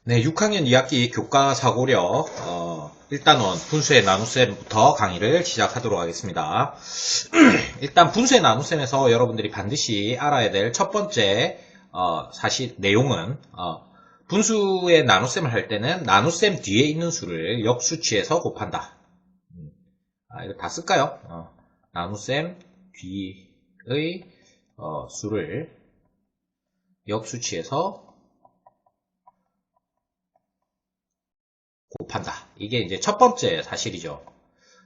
네, 6학년 2학기 교과 사고력 일단은 분수의 나눗셈부터 강의를 시작하도록 하겠습니다. 일단 분수의 나눗셈에서 여러분들이 반드시 알아야 될 첫 번째 사실 내용은 분수의 나눗셈을 할 때는 나눗셈 뒤에 있는 수를 역수치해서 곱한다. 이거 다 쓸까요? 나눗셈 뒤의 수를 역수치해서 곱한다. 이게 이제 첫 번째 사실이죠.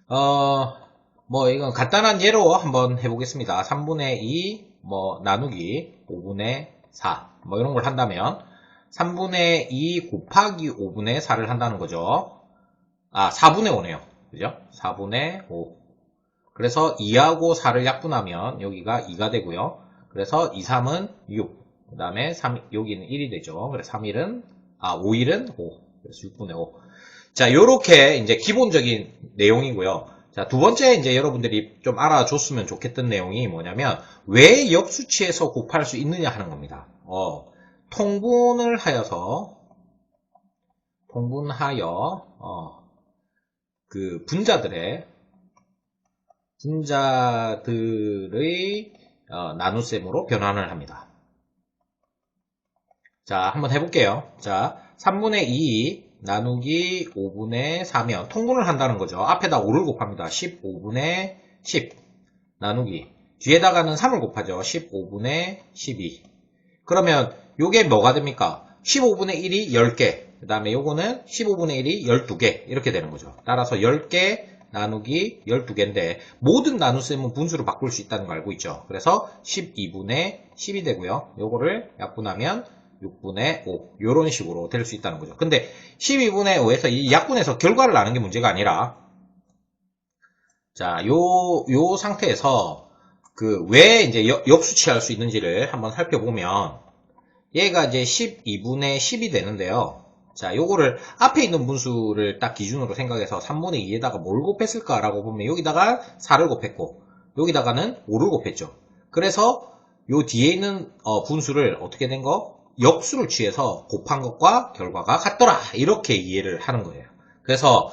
이건 간단한 예로 한번 해보겠습니다. 3분의 2, 나누기 5분의 4, 이런 걸 한다면 3분의 2 곱하기 5분의 4를 한다는 거죠. 4분의 5네요. 그죠? 4분의 5. 그래서 2하고 4를 약분하면 여기가 2가 되고요. 그래서 2, 3은 6. 그 다음에 3, 여기는 1이 되죠. 그래서 3일은, 5일은 5. 그래서 6분의 5. 자, 요렇게 이제 기본적인 내용이고요. 자, 두 번째 이제 여러분들이 좀 알아줬으면 좋겠던 내용이 뭐냐면 왜 역수치해서 곱할 수 있느냐 하는 겁니다. 통분을 하여서 그 분자들의 나눗셈으로 변환을 합니다. 자, 한번 해볼게요. 자, 3분의 2 나누기 5분의 4면 통분을 한다는 거죠. 앞에다 5를 곱합니다. 15분의 10 나누기 뒤에다가는 3을 곱하죠. 15분의 12. 그러면 요게 뭐가 됩니까? 15분의 1이 10개, 그 다음에 요거는 15분의 1이 12개 이렇게 되는 거죠. 따라서 10개 나누기 12개인데 모든 나눗셈은 분수로 바꿀 수 있다는 거 알고 있죠. 그래서 12분의 10이 되고요. 요거를 약분하면 6분의 5 이런 식으로 될 수 있다는 거죠. 근데 12분의 5에서 이 약분해서 결과를 나는 게 문제가 아니라 자, 요 상태에서 왜 이제 역수치할 수 있는지를 한번 살펴보면 얘가 이제 12분의 10이 되는데요. 자, 요거를 앞에 있는 분수를 딱 기준으로 생각해서 3분의 2에다가 뭘 곱했을까라고 보면 여기다가 4를 곱했고 여기다가는 5를 곱했죠. 그래서 요 뒤에 있는 분수를 어떻게 된 거? 역수를 취해서 곱한 것과 결과가 같더라. 이렇게 이해를 하는 거예요. 그래서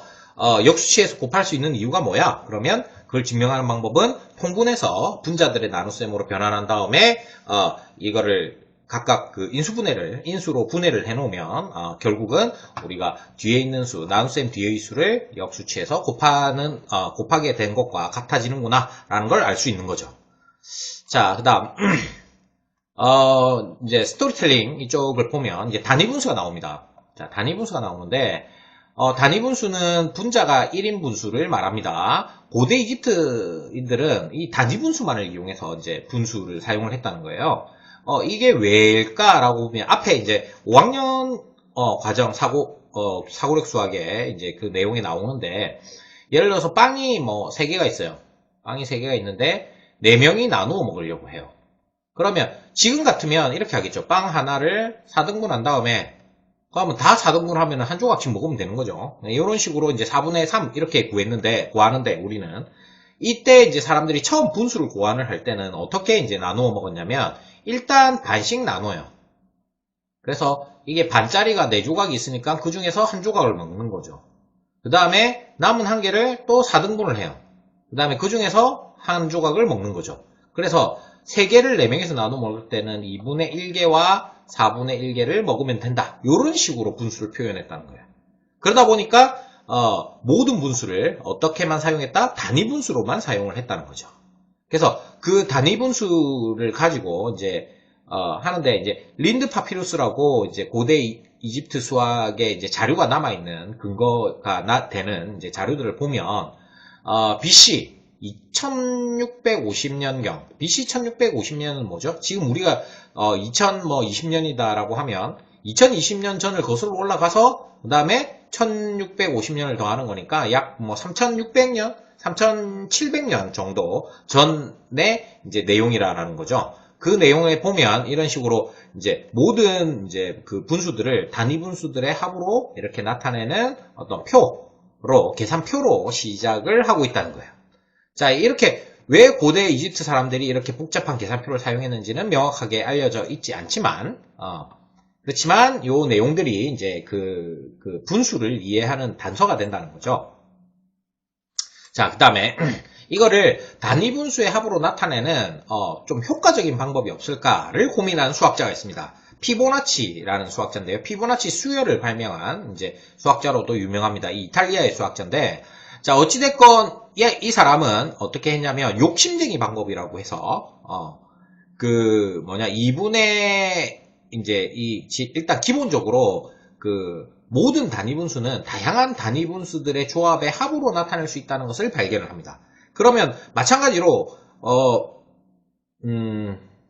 역수치해서 곱할 수 있는 이유가 뭐야? 그러면 그걸 증명하는 방법은 통분해서 분자들의 나눗셈으로 변환한 다음에 이거를 각각 인수로 분해를 해놓으면 결국은 우리가 뒤에 있는 수, 나눗셈 뒤의 수를 역수치해서 곱하게 된 것과 같아지는구나 라는 걸 알 수 있는 거죠. 자, 그 다음 이제 스토리텔링 이쪽을 보면 이제 단위분수가 나옵니다. 자, 단위분수가 나오는데 단위분수는 분자가 1인 분수를 말합니다. 고대 이집트인들은 이 단위분수만을 이용해서 이제 분수를 사용을 했다는 거예요. 이게 왜일까라고 보면 앞에 이제 5학년 과정 사고력 수학에 이제 그 내용이 나오는데 예를 들어서 빵이 3개가 있어요. 빵이 3개가 있는데 4명이 나누어 먹으려고 해요. 그러면 지금 같으면 이렇게 하겠죠. 빵 하나를 4등분 한 다음에 그러면 다 4등분 하면 한 조각씩 먹으면 되는 거죠. 이런 식으로 이제 4분의 3 이렇게 구하는데 우리는 이때 이제 사람들이 처음 분수를 구환을 할 때는 어떻게 이제 나누어 먹었냐면 일단 반씩 나눠요. 그래서 이게 반짜리가 4조각이 있으니까 그 중에서 한 조각을 먹는 거죠. 그 다음에 남은 한 개를 또 4등분을 해요. 그 다음에 그 중에서 한 조각을 먹는 거죠. 그래서 3개를 4명에서 나눠 먹을 때는 2분의 1개와 4분의 1개를 먹으면 된다. 이런 식으로 분수를 표현했다는 거예요. 그러다 보니까 모든 분수를 어떻게만 사용했다? 단위 분수로만 사용을 했다는 거죠. 그래서 그 단위 분수를 가지고 이제 하는데 이제 린드 파피루스라고 이제 고대 이집트 수학에 이제 자료가 남아 있는 근거가 되는 이제 자료들을 보면 BC 2650년경 BC 1650년은 뭐죠? 지금 우리가 2020년이다라고 하면 2020년 전을 거슬러 올라가서 그 다음에 1650년을 더하는 거니까 약 3600년 3700년 정도 전의 이제 내용이라는 거죠. 그 내용에 보면 이런 식으로 이제 모든 이제 그 분수들을 단위 분수들의 합으로 이렇게 나타내는 어떤 계산표로 시작을 하고 있다는 거예요. 자, 이렇게 왜 고대 이집트 사람들이 이렇게 복잡한 계산표를 사용했는지는 명확하게 알려져 있지 않지만 그렇지만 요 내용들이 이제 그 분수를 이해하는 단서가 된다는 거죠. 자, 그 다음에 이거를 단위 분수의 합으로 나타내는 좀 효과적인 방법이 없을까를 고민하는 수학자가 있습니다. 피보나치라는 수학자인데요. 피보나치 수열을 발명한 이제 수학자로도 유명합니다. 이 이탈리아의 수학자인데, 자, 어찌됐건 이 사람은 어떻게 했냐면 욕심쟁이 방법이라고 해서 2분의 이제 일단 기본적으로 모든 단위 분수는 다양한 단위 분수들의 조합의 합으로 나타낼 수 있다는 것을 발견을 합니다. 그러면 마찬가지로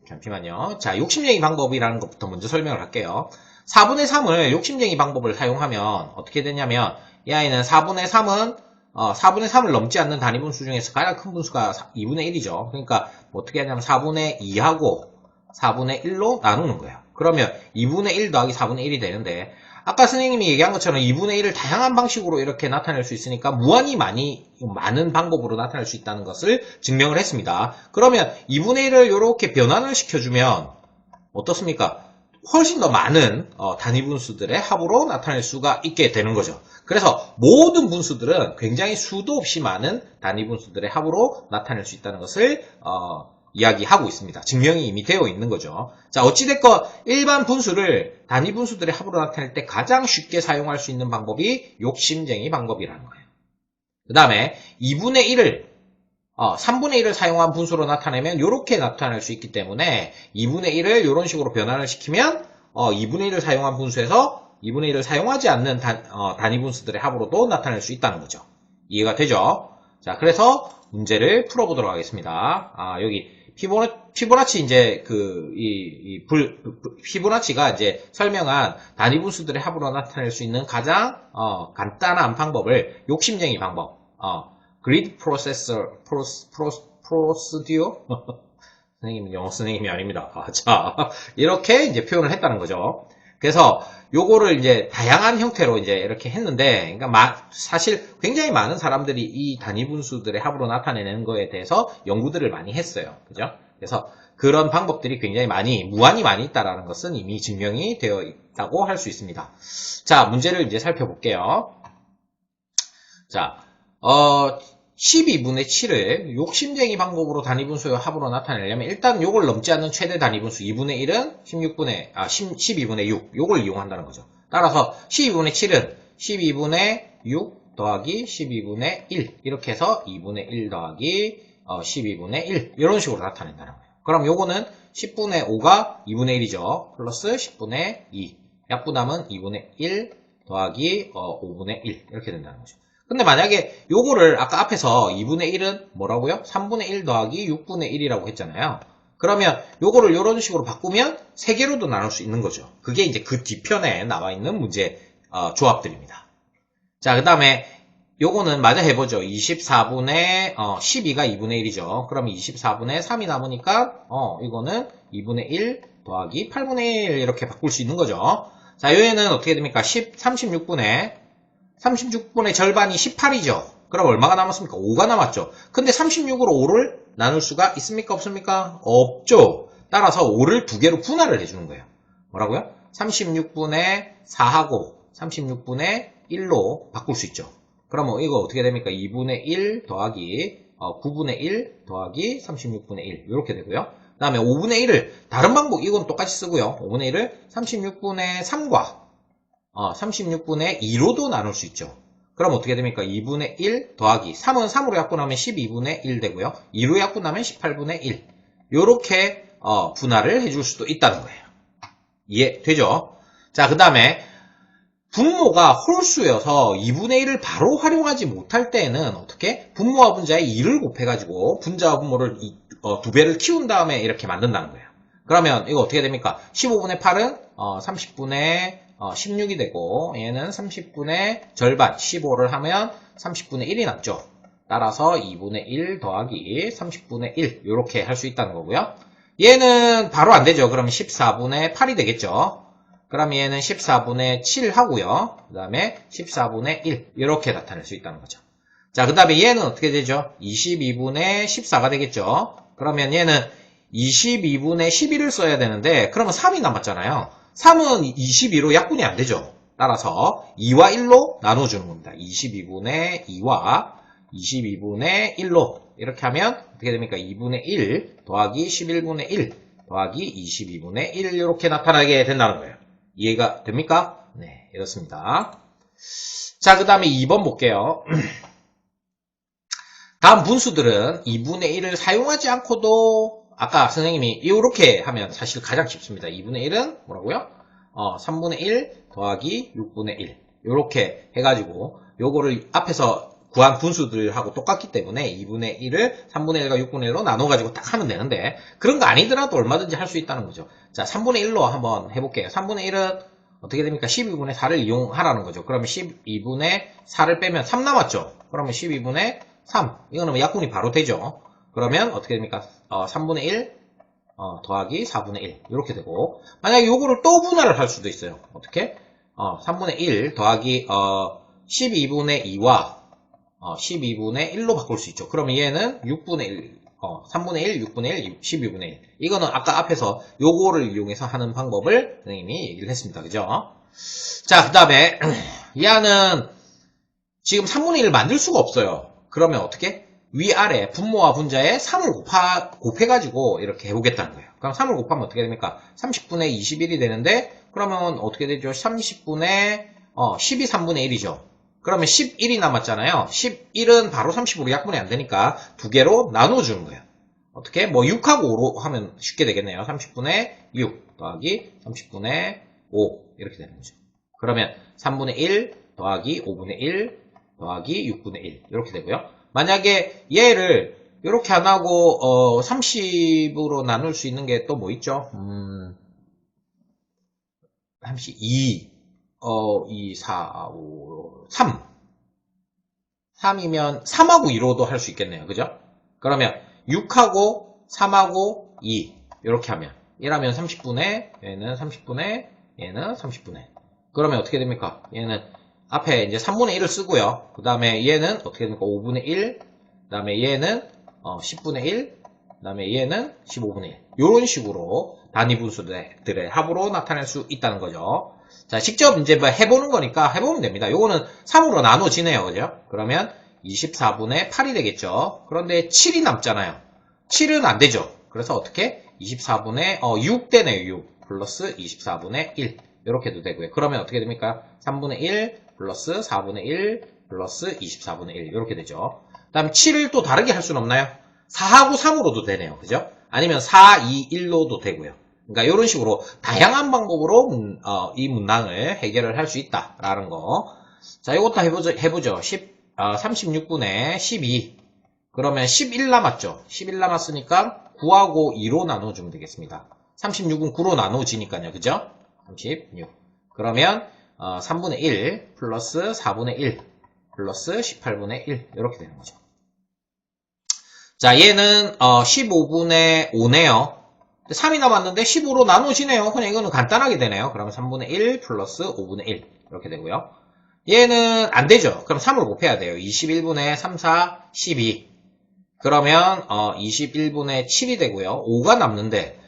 잠시만요. 자, 욕심쟁이 방법이라는 것부터 먼저 설명을 할게요. 4분의 3을 욕심쟁이 방법을 사용하면 어떻게 되냐면 이 아이는 4분의 3을 넘지 않는 단위 분수 중에서 가장 큰 분수가 2분의 1이죠. 그러니까 어떻게 하냐면 4분의 2하고 4분의 1로 나누는 거예요. 그러면 2분의 1 더하기 4분의 1이 되는데, 아까 선생님이 얘기한 것처럼 2분의 1을 다양한 방식으로 이렇게 나타낼 수 있으니까 무한히 많은 방법으로 나타낼 수 있다는 것을 증명을 했습니다. 그러면 2분의 1을 이렇게 변환을 시켜주면 어떻습니까? 훨씬 더 많은 단위 분수들의 합으로 나타낼 수가 있게 되는 거죠. 그래서 모든 분수들은 굉장히 수도 없이 많은 단위 분수들의 합으로 나타낼 수 있다는 것을 이야기하고 있습니다. 증명이 이미 되어 있는 거죠. 자, 어찌됐건 일반 분수를 단위 분수들의 합으로 나타낼 때 가장 쉽게 사용할 수 있는 방법이 욕심쟁이 방법이라는 거예요. 그 다음에 2분의 1을 3분의 1을 사용한 분수로 나타내면 이렇게 나타낼 수 있기 때문에 2분의 1을 이런 식으로 변환을 시키면 2분의 1을 사용한 분수에서 2분의 1을 사용하지 않는 단위 분수들의 합으로도 나타낼 수 있다는 거죠. 이해가 되죠? 자, 그래서 문제를 풀어보도록 하겠습니다. 여기 피보나치 이제 피보나치가 이제 설명한 단위 분수들의 합으로 나타낼 수 있는 가장 간단한 방법을 욕심쟁이 방법, 그리드 프로세듀어 선생님은 영어 선생님이 아닙니다. 자, 이렇게 이제 표현을 했다는 거죠. 그래서 요거를 이제 다양한 형태로 이제 이렇게 했는데, 그러니까 사실 굉장히 많은 사람들이 이 단위 분수들의 합으로 나타내는 거에 대해서 연구들을 많이 했어요. 그죠? 그래서 그런 방법들이 굉장히 무한히 많이 있다라는 것은 이미 증명이 되어 있다고 할 수 있습니다. 자, 문제를 이제 살펴볼게요. 자, 12분의 7을 욕심쟁이 방법으로 단위 분수의 합으로 나타내려면 일단 요걸 넘지 않는 최대 단위 분수 2분의 1은 12분의 6 요걸 이용한다는 거죠. 따라서 12분의 7은 12분의 6 더하기 12분의 1 이렇게 해서 2분의 1 더하기 12분의 1 이런 식으로 나타낸다는 거예요. 그럼 요거는 10분의 5가 2분의 1이죠. 플러스 10분의 2 약분하면 2분의 1 더하기 5분의 1 이렇게 된다는 거죠. 근데 만약에 요거를 아까 앞에서 2분의 1은 뭐라고요? 3분의 1 더하기 6분의 1이라고 했잖아요. 그러면 요거를 이런 식으로 바꾸면 3개로도 나눌 수 있는 거죠. 그게 이제 그 뒤편에 나와 있는 문제 조합들입니다. 자, 그 다음에 요거는 마저 해보죠. 24분의 12가 2분의 1이죠. 그럼 24분의 3이 남으니까 이거는 2분의 1 더하기 8분의 1 이렇게 바꿀 수 있는 거죠. 자, 요에는 어떻게 됩니까? 36분의 절반이 18이죠. 그럼 얼마가 남았습니까? 5가 남았죠. 근데 36으로 5를 나눌 수가 있습니까? 없습니까? 없죠. 따라서 5를 2개로 분할을 해주는 거예요. 뭐라고요? 36분의 4하고 36분의 1로 바꿀 수 있죠. 그러면 이거 어떻게 됩니까? 2분의 1 더하기 9분의 1 더하기 36분의 1 이렇게 되고요. 그 다음에 5분의 1을 다른 방법 이건 똑같이 쓰고요. 5분의 1을 36분의 3과 36분의 2로도 나눌 수 있죠. 그럼 어떻게 됩니까? 2분의 1 더하기 3은 3으로 약분하면 12분의 1 되고요. 2로 약분하면 18분의 1 이렇게 분할을 해줄 수도 있다는 거예요. 이해되죠? 자, 그 다음에 분모가 홀수여서 2분의 1을 바로 활용하지 못할 때에는 어떻게? 분모와 분자에 2를 곱해가지고 분자와 분모를 2배를 키운 다음에 이렇게 만든다는 거예요. 그러면 이거 어떻게 됩니까? 15분의 8은 30분의 16이 되고 얘는 30분의 절반 15를 하면 30분의 1이 남죠. 따라서 2분의 1 더하기 30분의 1 이렇게 할 수 있다는 거고요. 얘는 바로 안 되죠. 그러면 14분의 8이 되겠죠. 그럼 얘는 14분의 7 하고요. 그 다음에 14분의 1 이렇게 나타낼 수 있다는 거죠. 자, 그 다음에 얘는 어떻게 되죠? 22분의 14가 되겠죠. 그러면 얘는 22분의 11을 써야 되는데 그러면 3이 남았잖아요. 3은 22로 약분이 안 되죠. 따라서 2와 1로 나눠주는 겁니다. 22분의 2와 22분의 1로 이렇게 하면 어떻게 됩니까? 2분의 1 더하기 11분의 1 더하기 22분의 1 이렇게 나타나게 된다는 거예요. 이해가 됩니까? 네, 이렇습니다. 자, 그 다음에 2번 볼게요. 다음 분수들은 2분의 1을 사용하지 않고도 아까 선생님이 이렇게 하면 사실 가장 쉽습니다. 2분의 1은 뭐라고요? 3분의 1 더하기 6분의 1 이렇게 해가지고 요거를 앞에서 구한 분수들하고 똑같기 때문에 2분의 1을 3분의 1과 6분의 1로 나눠가지고 딱 하면 되는데 그런 거 아니더라도 얼마든지 할 수 있다는 거죠. 자, 3분의 1로 한번 해볼게요. 3분의 1은 어떻게 됩니까? 12분의 4를 이용하라는 거죠. 그러면 12분의 4를 빼면 3 남았죠. 그러면 12분의 3. 이거는 약분이 바로 되죠. 그러면 어떻게 됩니까? 3분의 1 더하기 4분의 1 이렇게 되고 만약에 요거를 또 분할을 할 수도 있어요. 어떻게? 3분의 1 더하기 12분의 2와 12분의 1로 바꿀 수 있죠. 그러면 얘는 6분의 1 3분의 1, 6분의 1, 12분의 1 이거는 아까 앞에서 요거를 이용해서 하는 방법을 선생님이 얘기를 했습니다. 그죠? 자, 그 다음에 얘는 지금 3분의 1을 만들 수가 없어요. 그러면 어떻게? 위아래 분모와 분자에 3을 곱해가지고 이렇게 해보겠다는 거예요. 그럼 3을 곱하면 어떻게 됩니까? 30분의 21이 되는데 그러면 어떻게 되죠? 30분의 12, 3분의 1이죠. 그러면 11이 남았잖아요. 11은 바로 30으로 약분이 안 되니까 두 개로 나눠주는 거예요. 어떻게? 뭐 6하고 5로 하면 쉽게 되겠네요. 30분의 6 더하기 30분의 5 이렇게 되는 거죠. 그러면 3분의 1 더하기 5분의 1 더하기 6분의 1 이렇게 되고요. 만약에 얘를 이렇게 안 하고 30으로 나눌 수 있는 게 또 뭐 있죠? 32 2, 4, 5, 3 3이면 3하고 2로도 할 수 있겠네요. 그죠? 그러면 6하고 3하고 2 이렇게 하면 1하면 30분의 얘는 30분의 얘는 30분의 그러면 어떻게 됩니까? 얘는 앞에 이제 3분의 1을 쓰고요. 그 다음에 얘는 어떻게 됩니까? 5분의 1 그 다음에 얘는 10분의 1 그 다음에 얘는 15분의 1 이런 식으로 단위 분수들의 합으로 나타낼 수 있다는 거죠. 자, 직접 이제 뭐 해보는 거니까 해보면 됩니다. 요거는 3으로 나눠지네요. 그죠? 그러면 24분의 8이 되겠죠. 그런데 7이 남잖아요. 7은 안 되죠. 그래서 어떻게? 24분의 6 되네요. 6 플러스 24분의 1 이렇게도 되고요. 그러면 어떻게 됩니까? 3분의 1 플러스 4분의 1 플러스 24분의 1 이렇게 되죠. 그 다음에 7을 또 다르게 할 수는 없나요? 4하고 3으로도 되네요. 그죠? 아니면 4, 2, 1로도 되고요. 그러니까 이런 식으로 다양한 방법으로 이 문항을 해결을 할 수 있다라는 거. 자, 이것도 해보죠. 36분의 12. 그러면 11 남았죠. 11 남았으니까 9하고 2로 나눠주면 되겠습니다. 36은 9로 나눠지니까요. 그죠? 36. 그러면 3분의 1 플러스 4분의 1 플러스 18분의 1 이렇게 되는 거죠. 자, 얘는 15분의 5네요. 3이 남았는데 15로 나눠지네요. 그냥 이거는 간단하게 되네요. 그러면 3분의 1 플러스 5분의 1 이렇게 되고요. 얘는 안 되죠. 그럼 3을 곱해야 돼요. 21분의 3, 4, 12 그러면 21분의 7이 되고요. 5가 남는데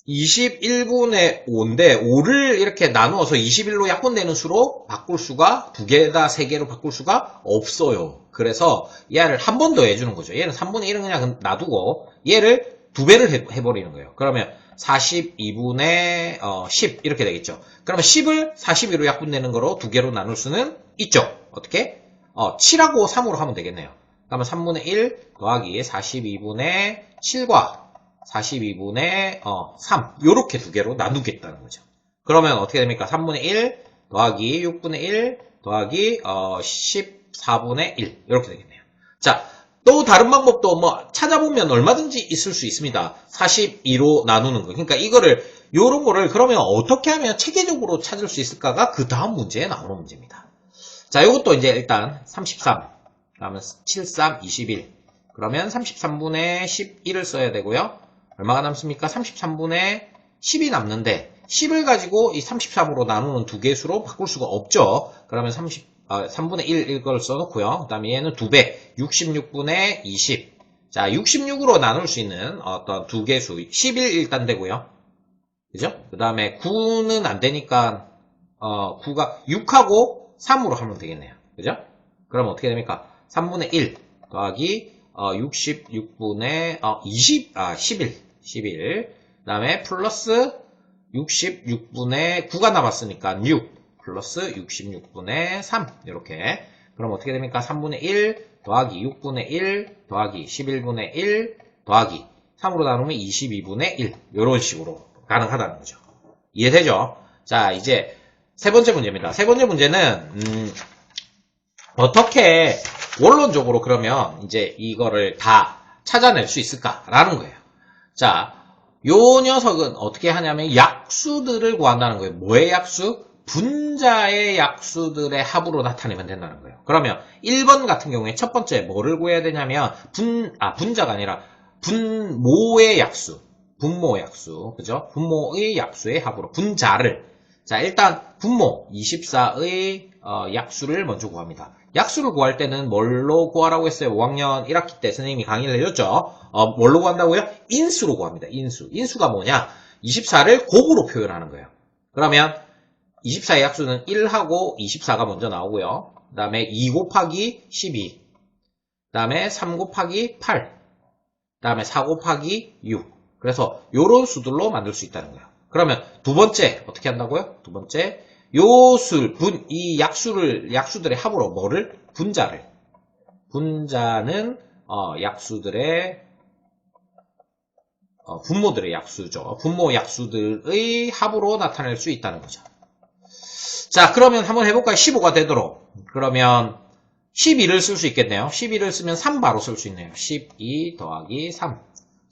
21분의 5인데 5를 이렇게 나누어서 21로 약분되는 수로 바꿀 수가 2개다 3개로 바꿀 수가 없어요. 그래서 얘를 한 번 더 해주는 거죠. 얘는 3분의 1은 그냥 놔두고 얘를 2배를 해버리는 거예요. 그러면 42분의 10 이렇게 되겠죠. 그러면 10을 42로 약분되는 거로 2개로 나눌 수는 있죠. 어떻게? 7하고 3으로 하면 되겠네요. 그러면 3분의 1 더하기 42분의 7과 42분의 3 요렇게 2개로 나누겠다는 거죠. 그러면 어떻게 됩니까? 3분의 1 더하기 6분의 1 더하기 14분의 1 이렇게 되겠네요. 자, 또 다른 방법도 뭐 찾아보면 얼마든지 있을 수 있습니다. 42로 나누는 거. 그러니까 이거를 요런 거를 그러면 어떻게 하면 체계적으로 찾을 수 있을까가 그 다음 문제에 나오는 문제입니다. 자, 요것도 이제 일단 33 그러면 73, 21 그러면 33분의 11을 써야 되고요. 얼마가 남습니까? 33분의 10이 남는데 10을 가지고 이 33으로 나누는 2개수로 바꿀 수가 없죠. 그러면 3분의 1 이걸 써놓고요. 그 다음에 얘는 2배 66분의 20 자, 66으로 나눌 수 있는 어떤 2개수 11 일단 되고요. 그죠? 그 다음에 9는 안 되니까 9가 6하고 3으로 하면 되겠네요. 그죠? 그럼 어떻게 됩니까? 3분의 1 더하기 66분의 11. 그 다음에 플러스 66분의 9가 남았으니까 6 플러스 66분의 3 이렇게. 그럼 어떻게 됩니까? 3분의 1 더하기 6분의 1 더하기 11분의 1 더하기 3으로 나누면 22분의 1 이런 식으로 가능하다는 거죠. 이해되죠? 자, 이제 세 번째 문제입니다. 세 번째 문제는 어떻게 원론적으로 그러면 이제 이거를 다 찾아낼 수 있을까라는 거예요. 자, 요 녀석은 어떻게 하냐면 약수들을 구한다는 거예요. 뭐의 약수? 분자의 약수들의 합으로 나타내면 된다는 거예요. 그러면 1번 같은 경우에 첫 번째 뭐를 구해야 되냐면 분자가 아니라 분모의 약수. 분모 약수. 그죠? 분모의 약수의 합으로 분자를. 자, 일단 분모 24의 약수를 먼저 구합니다. 약수를 구할 때는 뭘로 구하라고 했어요? 5학년 1학기 때 선생님이 강의를 해줬죠. 뭘로 구한다고요? 인수로 구합니다. 인수. 인수가 뭐냐? 24를 곱으로 표현하는 거예요. 그러면 24의 약수는 1하고 24가 먼저 나오고요. 그 다음에 2 곱하기 12. 그 다음에 3 곱하기 8. 그 다음에 4 곱하기 6. 그래서 요런 수들로 만들 수 있다는 거예요. 그러면 두 번째 어떻게 한다고요? 두 번째 이 약수들의 합으로 뭐를? 분자를. 분자는 약수들의 분모들의 약수죠. 분모 약수들의 합으로 나타낼 수 있다는 거죠. 자, 그러면 한번 해볼까요? 15가 되도록. 그러면 12를 쓸 수 있겠네요. 12를 쓰면 3 바로 쓸 수 있네요. 12 더하기 3.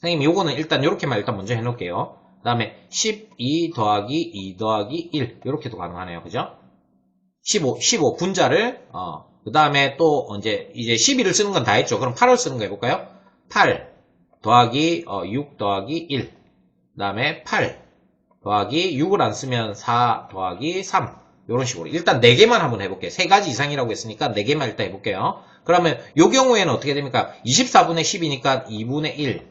선생님, 요거는 일단 요렇게만 일단 먼저 해놓을게요. 그 다음에 12 더하기 2 더하기 1. 요렇게도 가능하네요. 그죠? 15 분자를, 그 다음에 또 이제 12를 쓰는 건 다 했죠. 그럼 8을 쓰는 거 해볼까요? 8 더하기 6 더하기 1. 그 다음에 8 더하기 6을 안 쓰면 4 더하기 3. 이런 식으로. 일단 4개만 한번 해볼게요. 3가지 이상이라고 했으니까 4개만 일단 해볼게요. 그러면 요 경우에는 어떻게 됩니까? 24분의 10이니까 2분의 1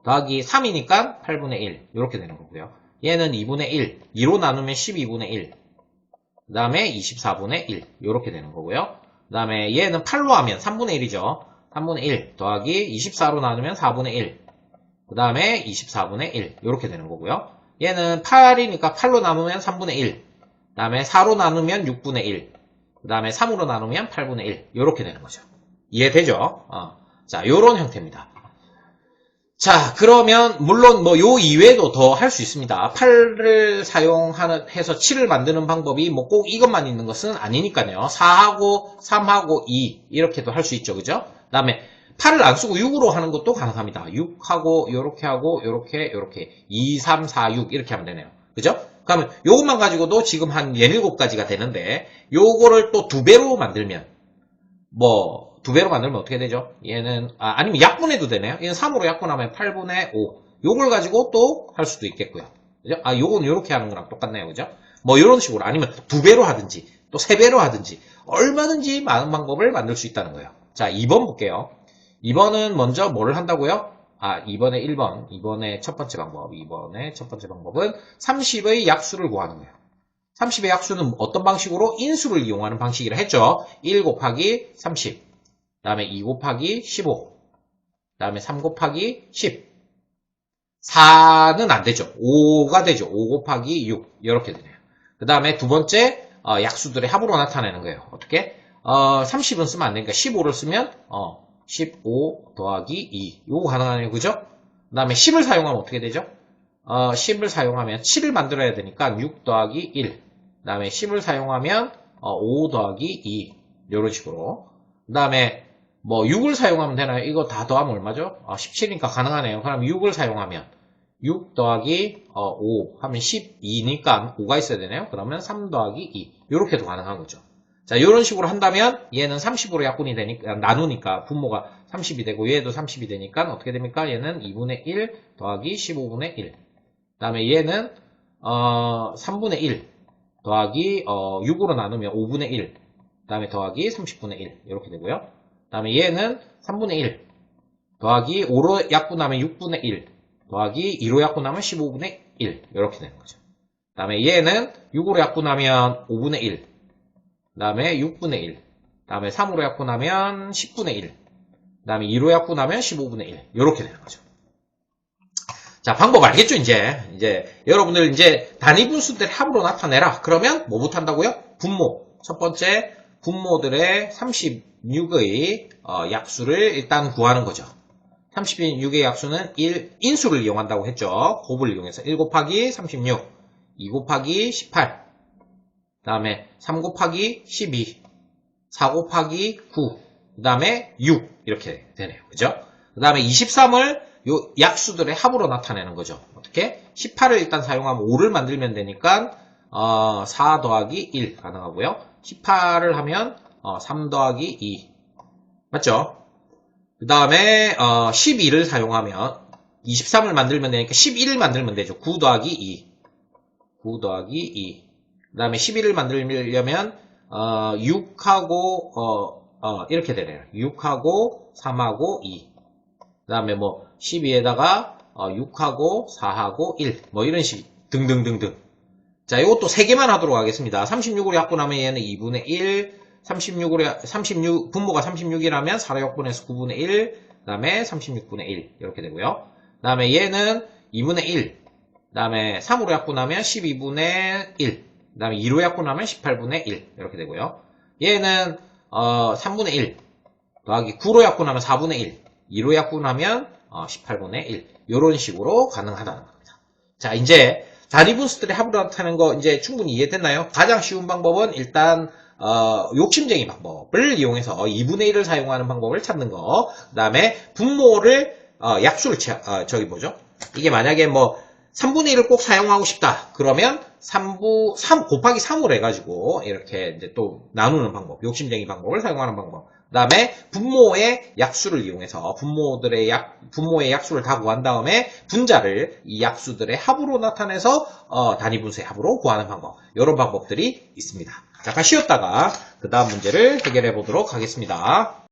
더하기 3이니까 8분의 1 이렇게 되는 거고요. 얘는 2분의 1, 2로 나누면 12분의 1, 그 다음에 24분의 1 이렇게 되는 거고요. 그 다음에 얘는 8로 하면 3분의 1이죠. 3분의 1 더하기 24로 나누면 4분의 1, 그 다음에 24분의 1 이렇게 되는 거고요. 얘는 8이니까 8로 나누면 3분의 1, 그 다음에 4로 나누면 6분의 1, 그 다음에 3으로 나누면 8분의 1 이렇게 되는 거죠. 이해되죠? 자, 요런 형태입니다. 자, 그러면 물론 뭐 요 이외에도 더 할 수 있습니다. 8을 사용해서 7을 만드는 방법이 뭐 꼭 이것만 있는 것은 아니니까요. 4하고 3하고 2 이렇게도 할 수 있죠. 그죠? 그 다음에 8을 안 쓰고 6으로 하는 것도 가능합니다. 6하고 요렇게 하고 요렇게 2, 3, 4, 6 이렇게 하면 되네요. 그죠? 그러면 요것만 가지고도 지금 한 17가지가 되는데 요거를 또 2배로 만들면 뭐 2배로 만들면 어떻게 되죠? 얘는 아니면 약분해도 되네요. 얘는 3으로 약분하면 8분의 5. 요걸 가지고 또 할 수도 있겠고요. 그죠? 요건 요렇게 하는 거랑 똑같네요. 그죠? 뭐 이런 식으로 아니면 2배로 하든지 또 3배로 하든지 얼마든지 많은 방법을 만들 수 있다는 거예요. 자, 2번 볼게요. 2번은 먼저 뭐를 한다고요? 2번에 1번. 2번의 첫 번째 방법. 2번의 첫 번째 방법은 30의 약수를 구하는 거예요. 30의 약수는 어떤 방식으로? 인수를 이용하는 방식이라 했죠. 1 곱하기 30, 그 다음에 2 곱하기 15, 그 다음에 3 곱하기 10, 4는 안 되죠. 5가 되죠. 5 곱하기 6 이렇게 되네요. 그 다음에 두 번째 약수들의 합으로 나타내는 거예요. 어떻게? 30은 쓰면 안 되니까 15를 쓰면 15 더하기 2 이거 가능하네요. 그죠? 그 다음에 10을 사용하면 어떻게 되죠? 10을 사용하면 7을 만들어야 되니까 6 더하기 1, 그 다음에 10을 사용하면 5 더하기 2 이런 식으로. 그 다음에 뭐 6을 사용하면 되나요? 이거 다 더하면 얼마죠? 17이니까 가능하네요. 그럼 6을 사용하면 6 더하기 5 하면 12니까 5가 있어야 되네요. 그러면 3 더하기 2 이렇게도 가능한 거죠. 자, 이런 식으로 한다면 얘는 30으로 약분이 되니까 나누니까 분모가 30이 되고 얘도 30이 되니까 어떻게 됩니까? 얘는 2분의 1 더하기 15분의 1. 그 다음에 얘는 3분의 1 더하기 6으로 나누면 5분의 1, 그 다음에 더하기 30분의 1 이렇게 되고요. 그 다음에 얘는 3분의 1 더하기 5로 약분하면 6분의 1 더하기 2로 약분하면 15분의 1. 이렇게 되는 거죠. 그 다음에 얘는 6으로 약분하면 5분의 1. 그 다음에 6분의 1. 그 다음에 3으로 약분하면 10분의 1. 그 다음에 2로 약분하면 15분의 1. 이렇게 되는 거죠. 자, 방법 알겠죠, 이제 여러분들 이제 단위 분수들 합으로 나타내라. 그러면 뭐부터 한다고요? 분모. 첫 번째, 분모들의 36의 약수를 일단 구하는 거죠. 36의 약수는 1, 인수를 이용한다고 했죠. 곱을 이용해서 1 곱하기 36, 2 곱하기 18, 그 다음에 3 곱하기 12, 4 곱하기 9, 그 다음에 6 이렇게 되네요. 그죠? 그 다음에 23을 요 약수들의 합으로 나타내는 거죠. 어떻게? 18을 일단 사용하면 5를 만들면 되니까 4 더하기 1 가능하고요. 18을 하면 3 더하기 2 맞죠? 그 다음에 12를 사용하면 23을 만들면 되니까 11을 만들면 되죠. 9 더하기 2 9 더하기 2 그 다음에 11을 만들려면 6하고 이렇게 되네요. 6하고 3하고 2 그 다음에 뭐 12에다가 6하고 4하고 1 뭐 이런 식 등등등등. 자, 이것도 3개만 하도록 하겠습니다. 36으로 약분하면 얘는 2분의 1 36 분모가 36이라면 4로 약분해서 9분의 1 그 다음에 36분의 1 이렇게 되고요. 그 다음에 얘는 2분의 1 그 다음에 3으로 약분하면 12분의 1 그 다음에 2로 약분하면 18분의 1 이렇게 되고요. 얘는 3분의 1 더하기 9로 약분하면 4분의 1 2로 약분하면 18분의 1 이런 식으로 가능하다는 겁니다. 자, 이제 단위 분수들의 합을 나타내는 거 이제 충분히 이해됐나요? 가장 쉬운 방법은 일단 욕심쟁이 방법을 이용해서 2분의 1을 사용하는 방법을 찾는 거. 그 다음에 분모를 약수를 이게 만약에 뭐 3분의 1을 꼭 사용하고 싶다. 그러면 3 곱하기 3으로 해가지고 이렇게 이제 또 나누는 방법, 욕심쟁이 방법을 사용하는 방법. 그 다음에 분모의 약수를 이용해서 분모의 약수를 다 구한 다음에 분자를 이 약수들의 합으로 나타내서 단위 분수의 합으로 구하는 방법. 이런 방법들이 있습니다. 잠깐 쉬었다가 그 다음 문제를 해결해 보도록 하겠습니다.